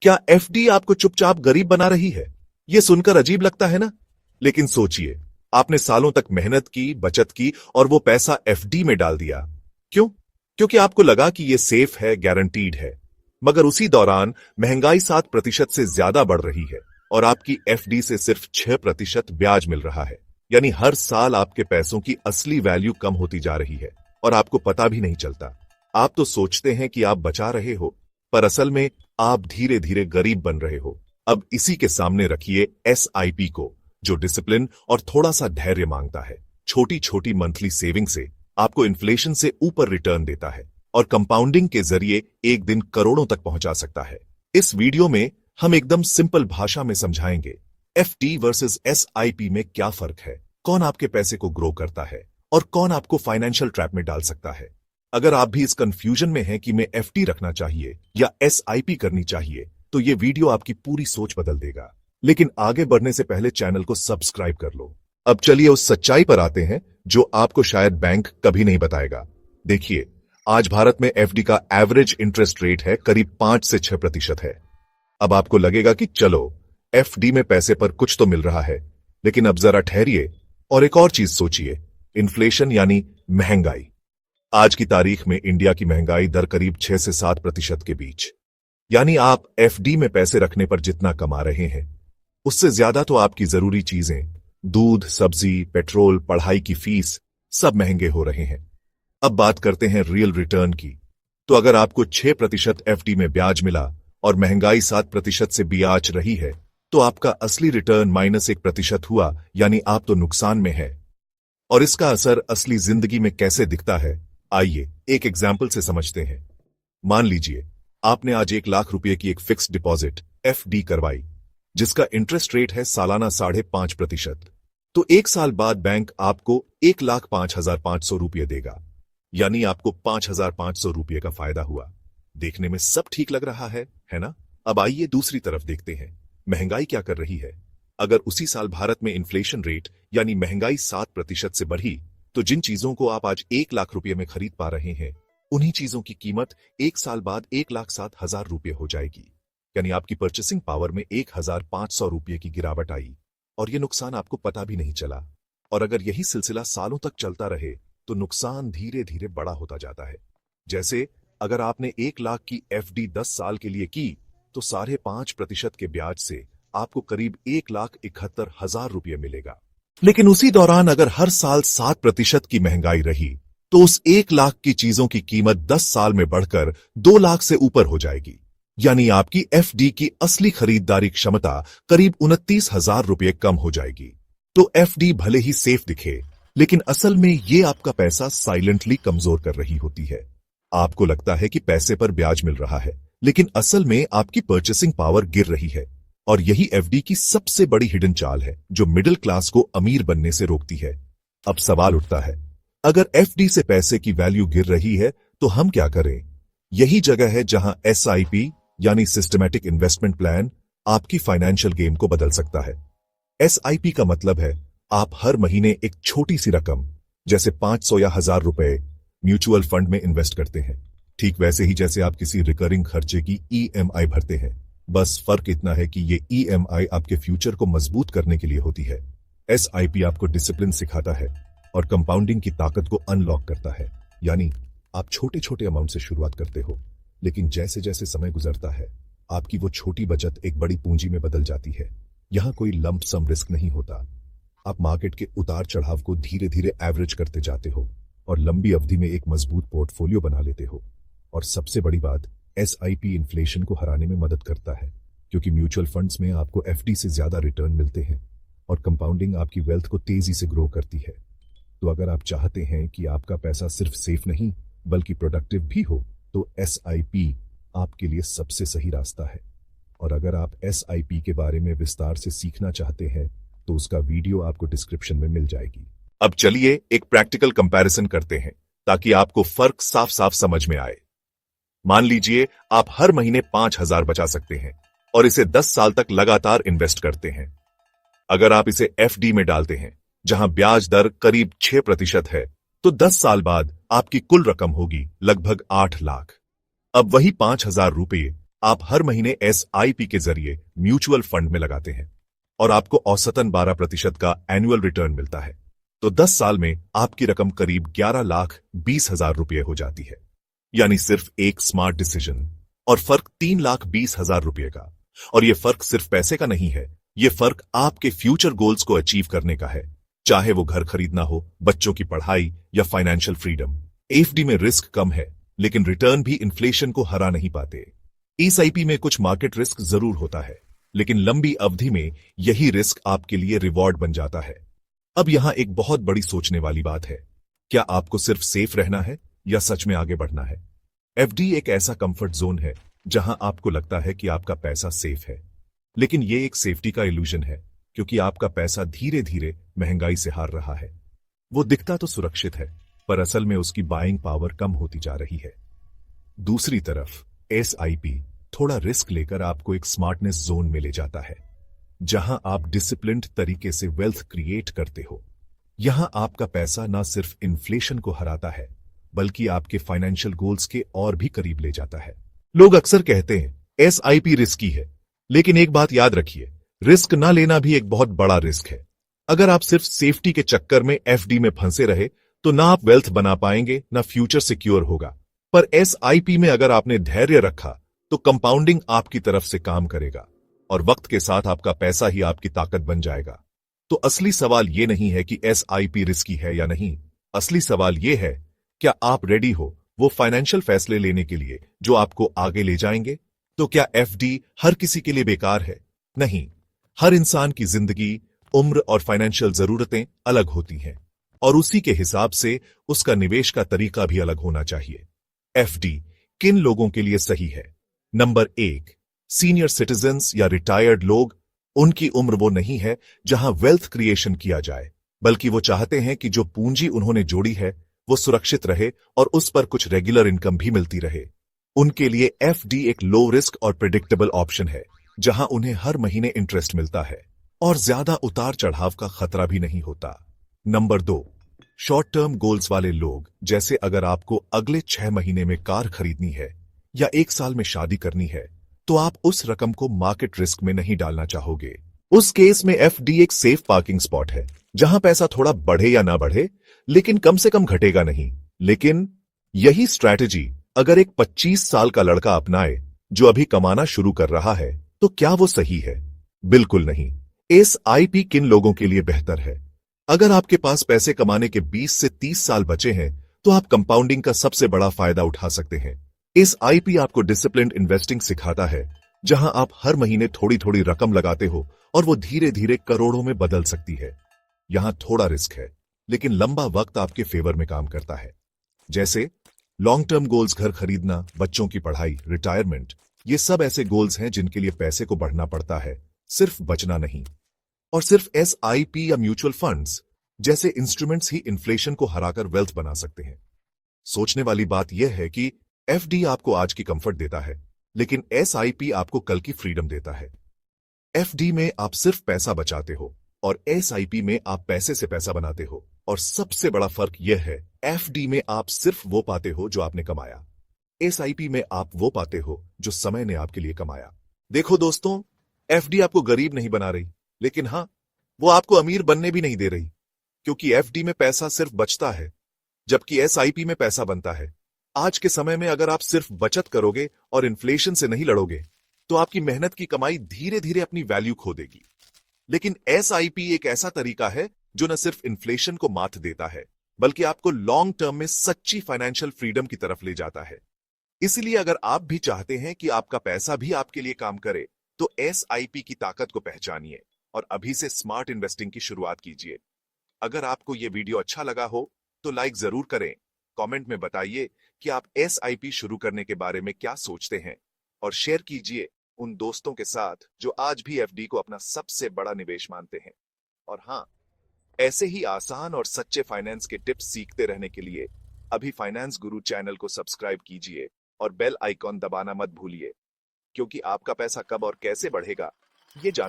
क्या एफडी आपको चुपचाप गरीब बना रही है? यह सुनकर अजीब लगता है ना? लेकिन सोचिए, आपने सालों तक मेहनत की, बचत की और वो पैसा एफडी में डाल दिया। क्यों? क्योंकि आपको लगा कि यह सेफ है, गारंटीड है। मगर उसी दौरान महंगाई 7% से ज्यादा बढ़ रही है और आपकी एफडी से सिर्फ 6% ब्याज मिल रहा है। यानी हर साल आपके पैसों की असली वैल्यू कम होती जा रही है और आपको पता भी नहीं चलता। आप तो सोचते हैं कि आप बचा रहे हो, पर असल में आप धीरे धीरे गरीब बन रहे हो। अब इसी के सामने रखिए एसआईपी को, जो डिसिप्लिन और थोड़ा सा धैर्य मांगता है। छोटी छोटी मंथली सेविंग से आपको इन्फ्लेशन से ऊपर रिटर्न देता है और कंपाउंडिंग के जरिए एक दिन करोड़ों तक पहुंचा सकता है। इस वीडियो में हम एकदम सिंपल भाषा में समझाएंगे एफडी वर्सेस एसआईपी में क्या फर्क है, कौन आपके पैसे को ग्रो करता है और कौन आपको फाइनेंशियल ट्रैप में डाल सकता है। अगर आप भी इस कंफ्यूजन में हैं कि मैं एफडी रखना चाहिए या एसआईपी करनी चाहिए, तो ये वीडियो आपकी पूरी सोच बदल देगा। लेकिन आगे बढ़ने से पहले चैनल को सब्सक्राइब कर लो। अब चलिए उस सच्चाई पर आते हैं जो आपको शायद बैंक कभी नहीं बताएगा। देखिए, आज भारत में एफडी का एवरेज इंटरेस्ट रेट है करीब 5 से 6% है। अब आपको लगेगा कि चलो एफडी में पैसे पर कुछ तो मिल रहा है, लेकिन अब जरा ठहरिए और एक और चीज सोचिए, इन्फ्लेशन यानी महंगाई। आज की तारीख में इंडिया की महंगाई दर करीब 6 से 7% के बीच। यानी आप एफडी में पैसे रखने पर जितना कमा रहे हैं, उससे ज्यादा तो आपकी जरूरी चीजें, दूध, सब्जी, पेट्रोल, पढ़ाई की फीस, सब महंगे हो रहे हैं। अब बात करते हैं रियल रिटर्न की। तो अगर आपको 6% एफडी में ब्याज मिला और महंगाई 7% से ब्याज रही है, तो आपका असली रिटर्न -1% हुआ, यानी आप तो नुकसान में है। और इसका असर असली जिंदगी में कैसे दिखता है, आइए एक एग्जाम्पल से समझते हैं। मान लीजिए आपने आज 1 लाख रुपए की एक फिक्स डिपॉजिट एफडी करवाई, जिसका इंटरेस्ट रेट है सालाना 5.5%। तो 1 साल बाद बैंक आपको 1,05,500 रुपये देगा, यानी आपको 5,500 रुपये का फायदा हुआ। देखने में सब ठीक लग रहा है ना? अब आइए दूसरी तरफ देखते हैं, महंगाई क्या कर रही है। अगर उसी साल भारत में इन्फ्लेशन रेट यानी महंगाई 7% से बढ़ी, तो जिन चीजों को आप आज 1 लाख रुपये में खरीद पा रहे हैं, उन्हीं चीजों की कीमत 1 साल बाद 1,07,000 रुपये हो जाएगी। यानी आपकी परचेसिंग पावर में 1,500 रुपये की गिरावट आई और यह नुकसान आपको पता भी नहीं चला। और अगर यही सिलसिला सालों तक चलता रहे, तो नुकसान धीरे धीरे बड़ा होता जाता है। जैसे अगर आपने 1 लाख की एफडी 10 साल के लिए की, तो 5.5% के ब्याज से आपको करीब 1,71,000 रुपये मिलेगा। लेकिन उसी दौरान अगर हर साल 7% की महंगाई रही, तो उस 1 लाख की चीजों की कीमत 10 साल में बढ़कर 2 लाख से ऊपर हो जाएगी। यानी आपकी एफडी की असली खरीदारी क्षमता करीब 29,000 रुपये कम हो जाएगी। तो एफडी भले ही सेफ दिखे, लेकिन असल में ये आपका पैसा साइलेंटली कमजोर कर रही होती है। आपको लगता है कि पैसे पर ब्याज मिल रहा है, लेकिन असल में आपकी परचेसिंग पावर गिर रही है। और यही एफडी की सबसे बड़ी हिडन चाल है, जो मिडिल क्लास को अमीर बनने से रोकती है। अब सवाल उठता है, अगर एफडी से पैसे की वैल्यू गिर रही है, तो हम क्या करें? यही जगह है जहां एसआईपी यानी सिस्टमैटिक इन्वेस्टमेंट प्लान आपकी फाइनेंशियल गेम को बदल सकता है। एसआईपी का मतलब है आप हर महीने एक छोटी सी रकम, जैसे 500 या 1,000 रुपए, म्यूचुअल फंड में इन्वेस्ट करते हैं। ठीक वैसे ही जैसे आप किसी रिकरिंग खर्चे की ईएमआई भरते हैं। बस फर्क इतना है कि ये ईएमआई आपके फ्यूचर को मजबूत करने के लिए होती है। एसआईपी आपको डिसिप्लिन सिखाता है और कंपाउंडिंग की ताकत को अनलॉक करता है। यानी आप छोटे छोटे अमाउंट से शुरुआत करते हो, लेकिन जैसे जैसे समय गुजरता है, आपकी वो छोटी बचत एक बड़ी पूंजी में बदल जाती है। यहां कोई लंप सम रिस्क नहीं होता। आप मार्केट के उतार चढ़ाव को धीरे धीरे एवरेज करते जाते हो और लंबी अवधि में एक मजबूत पोर्टफोलियो बना लेते हो। और सबसे बड़ी बात, एसआईपी इन्फ्लेशन को हराने में मदद करता है, क्योंकि म्यूचुअल फंड्स में आपको एफडी से ज्यादा रिटर्न मिलते हैं और कंपाउंडिंग आपकी वेल्थ को तेजी से ग्रो करती है। तो अगर आप चाहते हैं कि आपका पैसा सिर्फ सेफ नहीं बल्कि प्रोडक्टिव भी हो, तो एसआईपी आपके लिए सबसे सही रास्ता है। और अगर आप एसआईपी के बारे में विस्तार से सीखना चाहते हैं, तो उसका वीडियो आपको डिस्क्रिप्शन में मिल जाएगी। अब चलिए एक प्रैक्टिकल कंपैरिजन करते हैं, ताकि आपको फर्क साफ साफ समझ में आए। मान लीजिए आप हर महीने 5,000 बचा सकते हैं और इसे 10 साल तक लगातार इन्वेस्ट करते हैं। अगर आप इसे एफडी में डालते हैं, जहां ब्याज दर करीब 6% है, तो 10 साल बाद आपकी कुल रकम होगी लगभग 8 लाख। अब वही 5,000 रुपये आप हर महीने एसआईपी के जरिए म्यूचुअल फंड में लगाते हैं और आपको औसतन 12% का एनुअल रिटर्न मिलता है, तो 10 साल में आपकी रकम करीब 11,20,000 रुपये हो जाती है। यानी सिर्फ एक स्मार्ट डिसीजन और फर्क 3,20,000 रुपये का। और यह फर्क सिर्फ पैसे का नहीं है, यह फर्क आपके फ्यूचर गोल्स को अचीव करने का है, चाहे वो घर खरीदना हो, बच्चों की पढ़ाई या फाइनेंशियल फ्रीडम। एफडी में रिस्क कम है, लेकिन रिटर्न भी इन्फ्लेशन को हरा नहीं पाते। एसआईपी में कुछ मार्केट रिस्क जरूर होता है, लेकिन लंबी अवधि में यही रिस्क आपके लिए रिवॉर्ड बन जाता है। अब यहां एक बहुत बड़ी सोचने वाली बात है, क्या आपको सिर्फ सेफ रहना है या सच में आगे बढ़ना है? एफडी एक ऐसा कंफर्ट जोन है जहां आपको लगता है कि आपका पैसा सेफ है, लेकिन यह एक सेफ्टी का इल्यूजन है, क्योंकि आपका पैसा धीरे धीरे महंगाई से हार रहा है। वो दिखता तो सुरक्षित है, पर असल में उसकी बाइंग पावर कम होती जा रही है। दूसरी तरफ एसआईपी थोड़ा रिस्क लेकर आपको एक स्मार्टनेस जोन में ले जाता है, जहां आप डिसिप्लिन्ड तरीके से वेल्थ क्रिएट करते हो। यहां आपका पैसा ना सिर्फ इन्फ्लेशन को हराता है, बल्कि आपके फाइनेंशियल गोल्स के और भी करीब ले जाता है। लोग अक्सर कहते हैं एसआईपी रिस्की है, लेकिन एक बात याद रखिए, रिस्क ना लेना भी एक बहुत बड़ा रिस्क है। अगर आप सिर्फ सेफ्टी के चक्कर में एफडी में फंसे रहे, तो ना आप वेल्थ बना पाएंगे, ना फ्यूचर सिक्योर होगा। पर एसआईपी में अगर आपने धैर्य रखा, तो कंपाउंडिंग आपकी तरफ से काम करेगा और वक्त के साथ आपका पैसा ही आपकी ताकत बन जाएगा। तो असली सवाल यह नहीं है कि एसआईपी रिस्की है या नहीं, असली सवाल यह है, क्या आप रेडी हो वो फाइनेंशियल फैसले लेने के लिए जो आपको आगे ले जाएंगे? तो क्या एफडी हर किसी के लिए बेकार है? नहीं, हर इंसान की जिंदगी, उम्र और फाइनेंशियल जरूरतें अलग होती हैं, और उसी के हिसाब से उसका निवेश का तरीका भी अलग होना चाहिए। एफडी किन लोगों के लिए सही है? नंबर 1, सीनियर सिटीजन्स या रिटायर्ड लोग। उनकी उम्र वो नहीं है जहां वेल्थ क्रिएशन किया जाए, बल्कि वो चाहते हैं कि जो पूंजी उन्होंने जोड़ी है वो सुरक्षित रहे और उस पर कुछ रेगुलर इनकम भी मिलती रहे। उनके लिए एफडी एक लो रिस्क और प्रेडिक्टेबल ऑप्शन है, जहां उन्हें हर महीने इंटरेस्ट मिलता है और ज्यादा उतार चढ़ाव का खतरा भी नहीं होता। नंबर 2, शॉर्ट टर्म गोल्स वाले लोग, जैसे अगर आपको अगले 6 महीने में कार खरीदनी है या 1 साल में शादी करनी है, तो आप उस रकम को मार्केट रिस्क में नहीं डालना चाहोगे। उस केस में एफडी एक सेफ पार्किंग स्पॉट है, जहां पैसा थोड़ा बढ़े या ना बढ़े, लेकिन कम से कम घटेगा नहीं। लेकिन यही स्ट्रैटेजी अगर एक 25 साल का लड़का अपनाए जो अभी कमाना शुरू कर रहा है, तो क्या वो सही है? बिल्कुल नहीं। एसआईपी किन लोगों के लिए बेहतर है? अगर आपके पास पैसे कमाने के 20 से 30 साल बचे हैं, तो आप कंपाउंडिंग का सबसे बड़ा फायदा उठा सकते हैं। एसआईपी आपको डिसिप्लिन्ड इन्वेस्टिंग सिखाता है, जहां आप हर महीने थोड़ी थोड़ी रकम लगाते हो और वो धीरे धीरे करोड़ों में बदल सकती है। यहां थोड़ा रिस्क है, लेकिन लंबा वक्त आपके फेवर में काम करता है। जैसे लॉन्ग टर्म गोल्स, घर खरीदना, बच्चों की पढ़ाई, रिटायरमेंट, ये सब ऐसे गोल्स हैं जिनके लिए पैसे को बढ़ना पड़ता है, सिर्फ बचना नहीं। और सिर्फ एसआईपी या म्यूचुअल फंड्स जैसे इंस्ट्रूमेंट्स ही इन्फ्लेशन को हराकर वेल्थ बना सकते हैं। सोचने वाली बात यह है कि एफडी आपको आज की कंफर्ट देता है, लेकिन एसआईपी आपको कल की फ्रीडम देता है। एफडी में आप सिर्फ पैसा बचाते हो और एसआईपी में आप पैसे से पैसा बनाते हो। और सबसे बड़ा फर्क यह है, एफडी में आप सिर्फ वो पाते हो जो आपने कमाया, एसआईपी में आप वो पाते हो जो समय ने आपके लिए कमाया। देखो दोस्तों, एफडी आपको गरीब नहीं बना रही, लेकिन हां, वो आपको अमीर बनने भी नहीं दे रही, क्योंकि एफडी में पैसा सिर्फ बचता है, जबकि एसआईपी में पैसा बनता है। आज के समय में अगर आप सिर्फ बचत करोगे और इन्फ्लेशन से नहीं लड़ोगे, तो आपकी मेहनत की कमाई धीरे धीरे अपनी वैल्यू खो देगी। लेकिन एसआईपी एक ऐसा तरीका है जो न सिर्फ इन्फ्लेशन को मात देता है, बल्कि आपको लॉन्ग टर्म में सच्ची फाइनेंशियल फ्रीडम की तरफ ले जाता है। इसलिए अगर आप भी चाहते हैं कि आपका पैसा भी आपके लिए काम करे, तो एसआईपी की ताकत को पहचानिए और अभी से स्मार्ट इन्वेस्टिंग की शुरुआत कीजिए। अगर आपको यह वीडियो अच्छा लगा हो, तो लाइक जरूर करें, कमेंट में बताइए कि आप एसआईपी शुरू करने के बारे में क्या सोचते हैं, और शेयर कीजिए उन दोस्तों के साथ जो आज भी एफडी को अपना सबसे बड़ा निवेश मानते हैं। और हां, ऐसे ही आसान और सच्चे फाइनेंस के टिप्स सीखते रहने के लिए अभी फाइनेंस गुरु चैनल को सब्सक्राइब कीजिए और बेल आइकॉन दबाना मत भूलिए, क्योंकि आपका पैसा कब और कैसे बढ़ेगा, ये जान